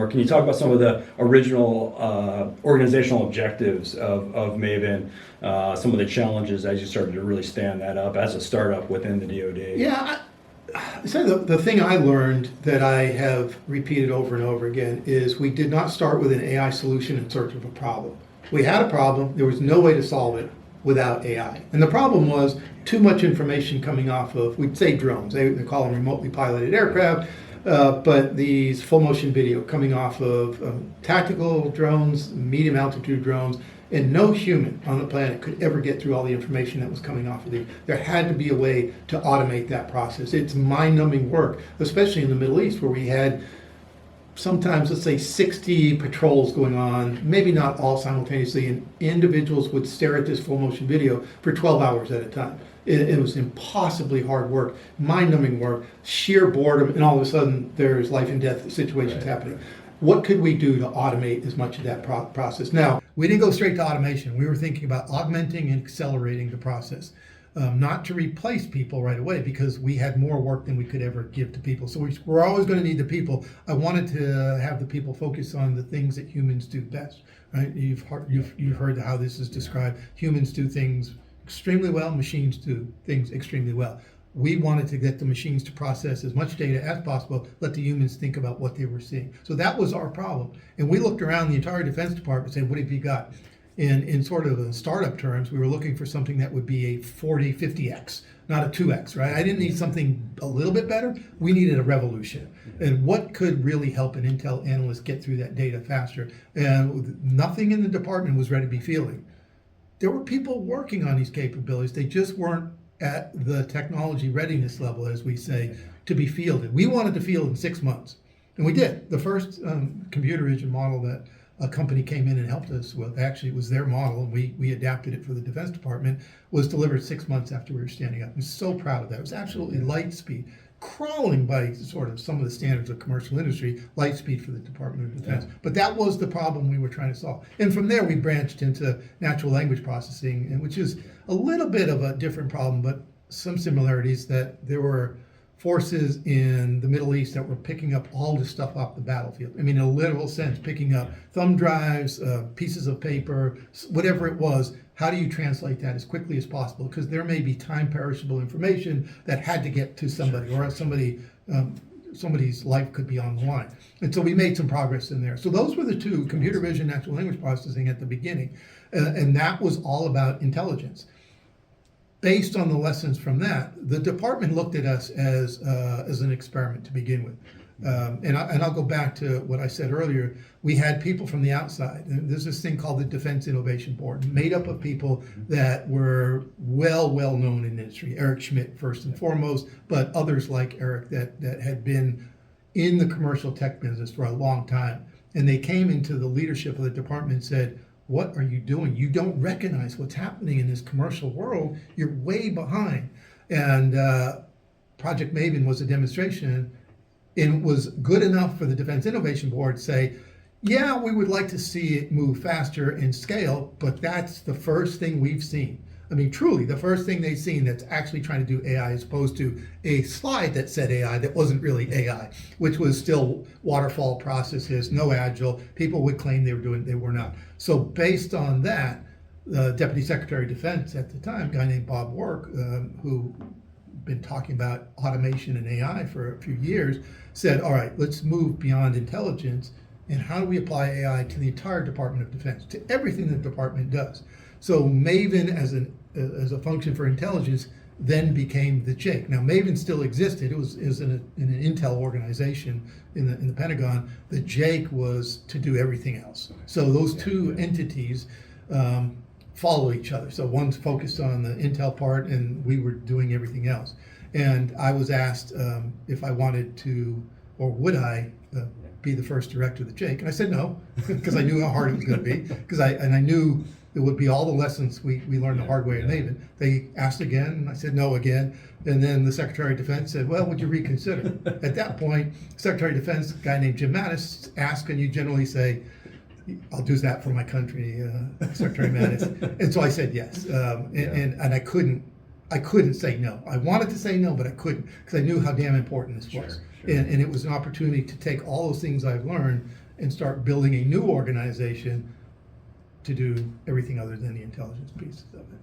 more. Can you talk about some of the original organizational objectives of Maven, some of the challenges as you started to really stand that up as a startup within the DoD? Yeah, so the thing I learned that I have repeated over and over again is we did not start with an AI solution in search of a problem. We had a problem, there was no way to solve it without AI. And the problem was too much information coming off of, we'd say drones, they call them remotely piloted aircraft, but these full motion video coming off of tactical drones, medium altitude drones, and no human on the planet could ever get through all the information that was coming off of these. There had to be a way to automate that process. It's mind-numbing work, especially in the Middle East where we had sometimes, let's say, 60 patrols going on, maybe not all simultaneously, and individuals would stare at this full motion video for 12 hours at a time. It was impossibly hard work, mind-numbing work, sheer boredom, and all of a sudden there's life and death situations happening. What could we do to automate as much of that process? Now, we didn't go straight to automation. We were thinking about augmenting and accelerating the process. Not to replace people right away because we had more work than we could ever give to people. So we're always going to need the people. I wanted to have the people focus on the things that humans do best. Right? You've heard how this is described. Humans do things extremely well. Machines do things extremely well. We wanted to get the machines to process as much data as possible, let the humans think about what they were seeing. So that was our problem. And we looked around the entire Defense Department and said, what have you got? In sort of startup terms, we were looking for something that would be a 40, 50x, not a 2x, right? I didn't need something a little bit better. We needed a revolution. And what could really help an Intel analyst get through that data faster? And nothing in the department was ready to be fielding. There were people working on these capabilities. They just weren't at the technology readiness level, as we say, to be fielded. We wanted to field in 6 months. And we did. The first computer vision model that a company came in and helped us with, actually it was their model, and we adapted it for the Defense Department, was delivered 6 months after we were standing up. I'm so proud of that. It was absolutely light speed, crawling by sort of some of the standards of commercial industry, light speed for the Department of Defense. But that was the problem we were trying to solve. And from there we branched into natural language processing, and which is a little bit of a different problem, but some similarities, that there were forces in the Middle East that were picking up all this stuff off the battlefield. I mean, in a literal sense, picking up thumb drives, pieces of paper, whatever it was. How do you translate that as quickly as possible? Because there may be time perishable information that had to get to somebody, or somebody's life could be on the line. And so we made some progress in there. So those were the two, computer vision, natural language processing at the beginning. And that was all about intelligence. Based on the lessons from that, the department looked at us as an experiment to begin with. And I'll go back to what I said earlier. We had people from the outside. There's this thing called the Defense Innovation Board, made up of people that were well known in the industry. Eric Schmidt, first and foremost, but others like Eric that had been in the commercial tech business for a long time. And they came into the leadership of the department and said, what are you doing? You don't recognize what's happening in this commercial world. You're way behind. And Project Maven was a demonstration, and it was good enough for the Defense Innovation Board to say, yeah, we would like to see it move faster and scale, but that's the first thing we've seen. I mean, truly, the first thing they've seen that's actually trying to do AI, as opposed to a slide that said AI that wasn't really AI, which was still waterfall processes, no agile. People would claim they were not. So based on that, the Deputy Secretary of Defense at the time, a guy named Bob Work, who been talking about automation and AI for a few years, said, all right, let's move beyond intelligence, and how do we apply AI to the entire Department of Defense, to everything the department does? So Maven as a function for intelligence then became the JAIC. Now Maven still existed. It was in an Intel organization in the Pentagon. The JAIC was to do everything else. So those two entities follow each other. So one's focused on the Intel part, and we were doing everything else. And I was asked if I wanted to, or would I be the first director of the JAIC, and I said no, because I knew how hard it was going to be, because I knew it would be all the lessons we learned the hard way in Maven. They asked again, and I said no again. And then the Secretary of Defense said, well, would you reconsider? At that point, Secretary of Defense, a guy named Jim Mattis, asked, and you generally say, I'll do that for my country, Secretary Mattis. And so I said yes. And I couldn't say no. I wanted to say no, but I couldn't, because I knew how damn important this was. Sure. And it was an opportunity to take all those things I've learned and start building a new organization to do everything other than the intelligence pieces of it.